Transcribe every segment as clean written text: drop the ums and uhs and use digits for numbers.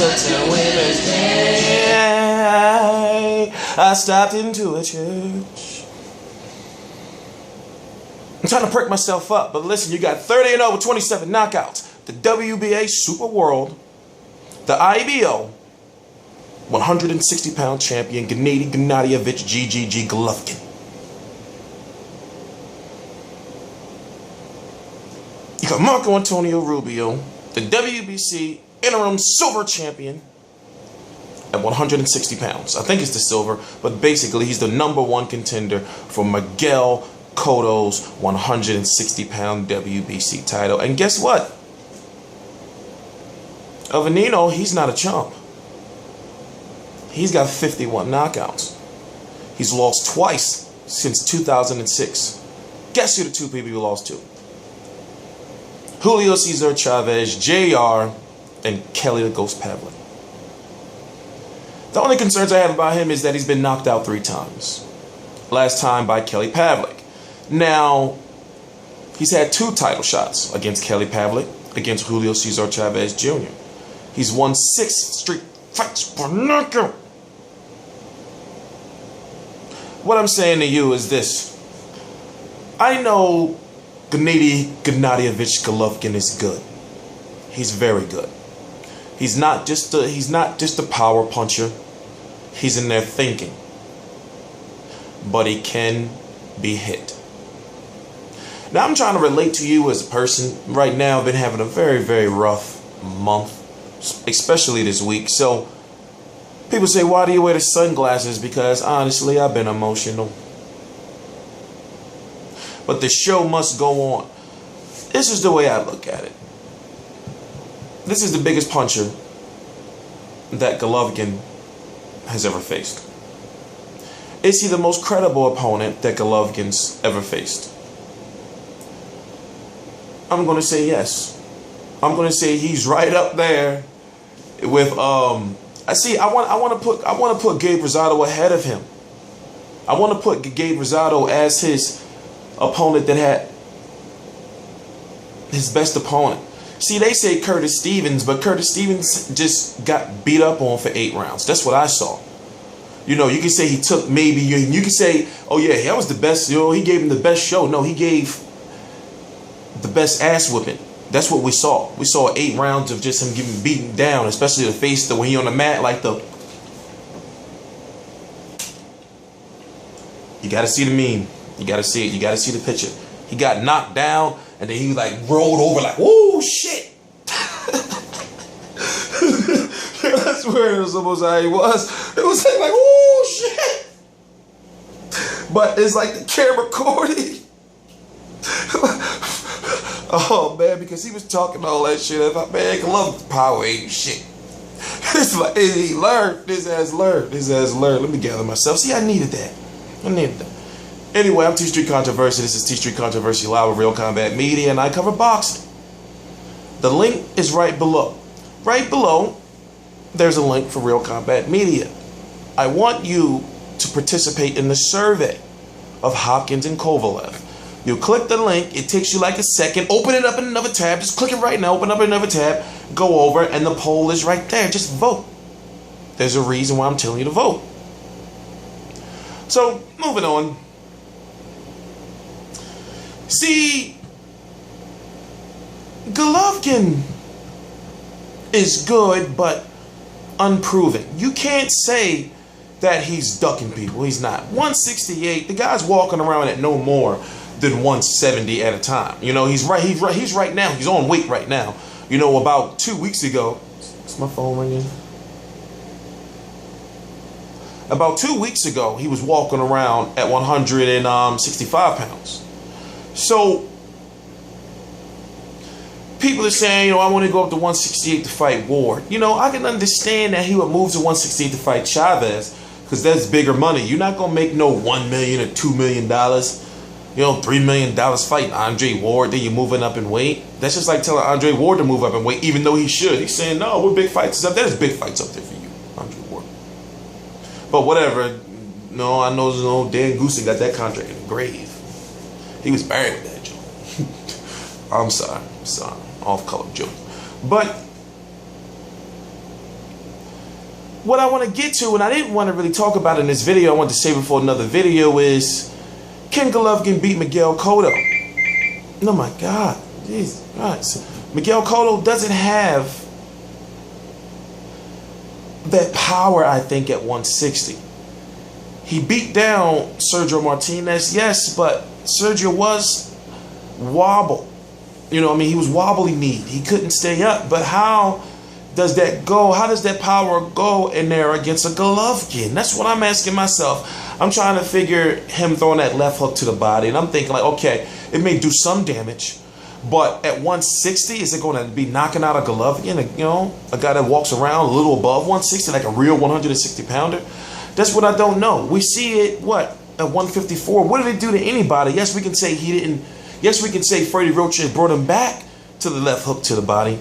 took to women's day. I stopped into a church. I'm trying to perk myself up, but listen, you got 30-0 with 27 knockouts. The WBA Super World, the IBO 160-pound champion Gennady GGG Golovkin. You got Marco Antonio Rubio, the WBC interim silver champion at 160 pounds. I think it's the silver, but basically he's the #1 contender for Miguel Cotto's 160-pound WBC title. And guess what? Veneno, he's not a chump. He's got 51 knockouts. He's lost twice since 2006. Guess who the two people he lost to? Julio Cesar Chavez, JR, and Kelly the Ghost Pavlik. The only concerns I have about him is that he's been knocked out 3 times. Last time by Kelly Pavlik. Now, he's had 2 title shots against Kelly Pavlik, against Julio Cesar Chavez Jr. He's won 6 straight fights for knockout. What I'm saying to you is this. I know Gennady Golovkin is good. He's very good. He's not just a power puncher. He's in there thinking. But he can be hit. Now I'm trying to relate to you as a person. Right now I've been having a very, very rough month, especially this week. So people say, why do you wear the sunglasses? Because honestly, I've been emotional. But the show must go on. This is the way I look at it. This is the biggest puncher that Golovkin has ever faced. Is he the most credible opponent that Golovkin's ever faced? I'm going to say yes. I'm going to say he's right up there with I want to put Gabe Rosado ahead of him. I want to put Gabe Rosado as his opponent that had his best opponent. See, they say Curtis Stevens, but Curtis Stevens just got beat up on for 8 rounds. That's what I saw. You know, you can say he took maybe, you can say, oh yeah, that was the best, you know, he gave him the best show. No, he gave the best ass whipping. That's what we saw. We saw 8 rounds of just him getting beaten down, especially the face, when he on the mat, like the... You got to see the meme. You got to see it. You got to see the picture. He got knocked down, and then he like rolled over like, whoa, shit. That's where it was almost how he was. It was like, whoa, shit. But it's like the camera recording. Oh, man, because he was talking all that shit. I thought, man, I love the power ain't shit. It's like, he learned. His ass learned. His ass learned. Let me gather myself. See, I needed that. I needed that. Anyway, I'm T Street Controversy. This is T Street Controversy Live with Real Combat Media, and I cover boxing. The link is right below. Right below, there's a link for Real Combat Media. I want you to participate in the survey of Hopkins and Kovalev. You click the link. It takes you like a second. Open it up in another tab. Just click it right now. Open up another tab. Go over, and the poll is right there. Just vote. There's a reason why I'm telling you to vote. So, moving on. See, Golovkin is good, but unproven. You can't say that he's ducking people. He's not. 168. The guy's walking around at no more than 170 at a time. You know, he's right now. He's on weight right now. You know, about 2 weeks ago. Is my phone ringing? About 2 weeks ago, he was walking around at 165 pounds. So, people are saying, you know, I want to go up to 168 to fight Ward. You know, I can understand that he would move to 168 to fight Chavez, because that's bigger money. You're not going to make no $1 million or $2 million, you know, $3 million fighting Andre Ward, then you're moving up in weight. That's just like telling Andre Ward to move up in weight, even though he should. He's saying, no, we're big fights up there. There's big fights up there for you, Andre Ward. But whatever. No, I know there's no Dan Goose got that contract in the grave. He was buried with that joke. I'm sorry. Off-color joke. But what I want to get to, and I didn't want to really talk about in this video, I wanted to save it for another video, is can Golovkin beat Miguel Cotto? Oh my God. Jesus Christ. Miguel Cotto doesn't have that power, I think, at 160. He beat down Sergio Martinez, yes, but Sergio was wobble. You know what I mean? He was wobbly kneed. He couldn't stay up. But how does that go? How does that power go in there against a Golovkin? That's what I'm asking myself. I'm trying to figure him throwing that left hook to the body, and I'm thinking like, okay, it may do some damage, but at 160, is it going to be knocking out a Golovkin? You know, a guy that walks around a little above 160, like a real 160 pounder? That's what I don't know. We see it, what, at 154. What did it do to anybody? Yes, we can say he didn't. Yes, we can say Freddie Roach brought him back to the left hook to the body.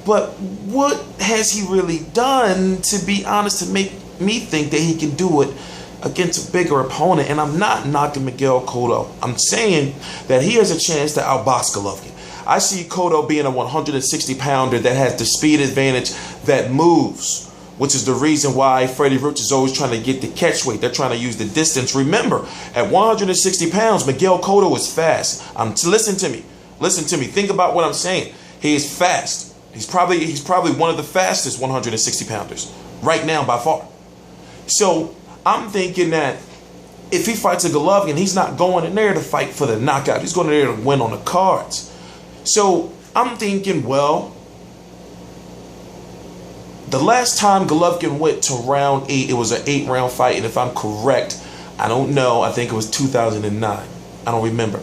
But what has he really done, to be honest, to make me think that he can do it against a bigger opponent? And I'm not knocking Miguel Cotto. I'm saying that he has a chance to outbox Golovkin. I see Cotto being a 160 pounder that has the speed advantage, that moves, which is the reason why Freddie Roach is always trying to get the catch weight. They're trying to use the distance. Remember, at 160 pounds, Miguel Cotto is fast. Listen to me. Listen to me. Think about what I'm saying. He is fast. He's probably one of the fastest 160 pounders right now by far. So I'm thinking that if he fights a Golovkin, he's not going in there to fight for the knockout. He's going in there to win on the cards. So I'm thinking, well, the last time Golovkin went to round 8, it was an 8-round fight. And if I'm correct, I don't know. I think it was 2009. I don't remember.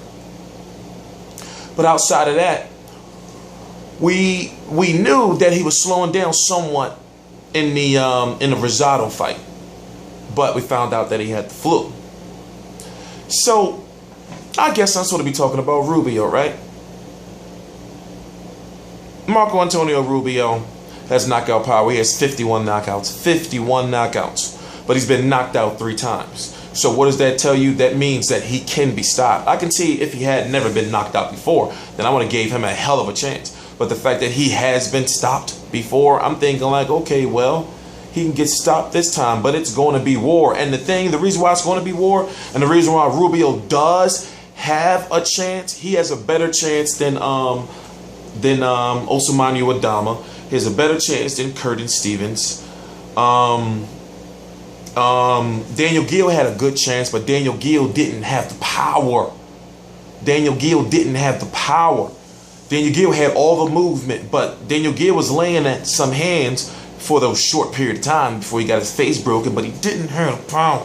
But outside of that, we knew that he was slowing down somewhat in the Rosado fight. But we found out that he had the flu. So I guess I'm sort of be talking about Rubio, right? Marco Antonio Rubio has knockout power. He has 51 knockouts. 51 knockouts. But he's been knocked out 3 times. So what does that tell you? That means that he can be stopped. I can see if he had never been knocked out before, then I would have gave him a hell of a chance. But the fact that he has been stopped before, I'm thinking like, okay, well, he can get stopped this time, but it's going to be war. And the reason why it's going to be war, and the reason why Rubio does have a chance, he has a better chance than Ousmane Adama. He has a better chance than Curtin Stevens. Daniel Geale had a good chance, but Daniel Geale didn't have the power. Daniel Geale didn't have the power. Daniel Geale had all the movement, but Daniel Geale was laying at some hands for those short period of time before he got his face broken, but he didn't have the power.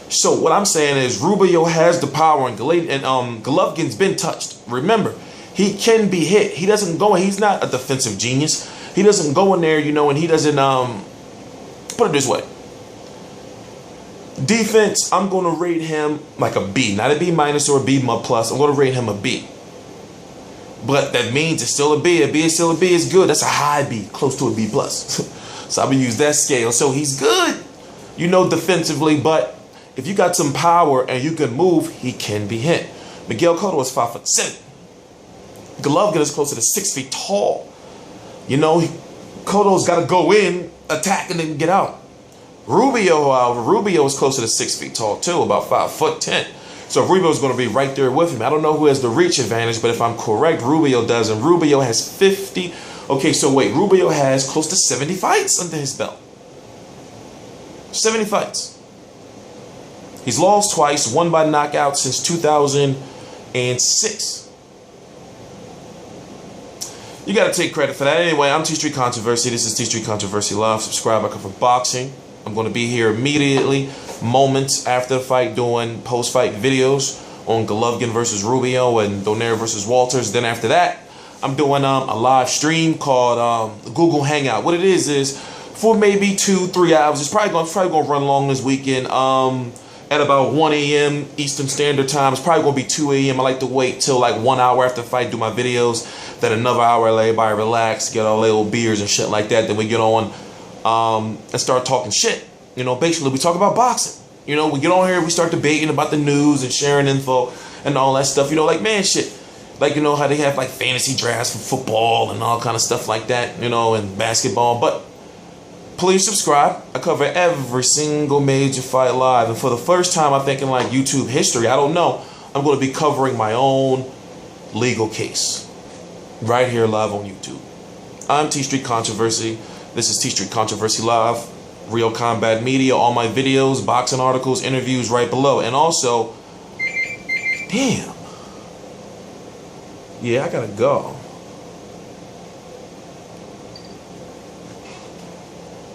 So what I'm saying is Rubio has the power, and Golovkin's been touched. Remember, he can be hit. He doesn't go, he's not a defensive genius. He doesn't go in there, you know, and he doesn't, put it this way. Defense, I'm going to rate him like a B. Not a B minus or a B plus. I'm going to rate him a B. But that means it's still a B. A B is still a B is good. That's a high B, close to a B plus. So I'm going to use that scale. So he's good, you know, defensively. But if you got some power and you can move, he can be hit. Miguel Cotto is 5'7". Golovkin is closer to 6 feet tall. You know, Cotto's got to go in, attack, and then get out. Rubio, however, Rubio is closer to 6 feet tall too, about 5'10". So Rubio's going to be right there with him. I don't know who has the reach advantage, but if I'm correct, Rubio does, and Rubio has 50. Okay, so wait, Rubio has close to 70 fights under his belt. 70 fights. He's lost twice, won by knockout since 2006. You got to take credit for that. Anyway, I'm T Street Controversy. This is T Street Controversy Live. Subscribe. I come from boxing. I'm going to be here immediately, moments after the fight, doing post-fight videos on Golovkin versus Rubio and Donaire versus Walters. Then after that, I'm doing a live stream called Google Hangout. What it is for maybe 2-3 hours. It's probably going to run long this weekend. At about 1 a.m. Eastern Standard Time. It's probably going to be 2 a.m. I like to wait till like 1 hour after the fight, do my videos. Then another hour, let everybody relax, get all little beers and shit like that. Then we get on and start talking shit. You know, basically we talk about boxing. You know, we get on here, we start debating about the news and sharing info and all that stuff. You know, like, man, shit. Like, you know, how they have like fantasy drafts for football and all kind of stuff like that, you know, and basketball. But please subscribe. I cover every single major fight live. And for the first time, I think in like YouTube history, I don't know, I'm going to be covering my own legal case right here live on YouTube. I'm T Street Controversy. This is T Street Controversy Live. Real Combat Media. All my videos, boxing articles, interviews right below. And also, damn. Yeah, I gotta go.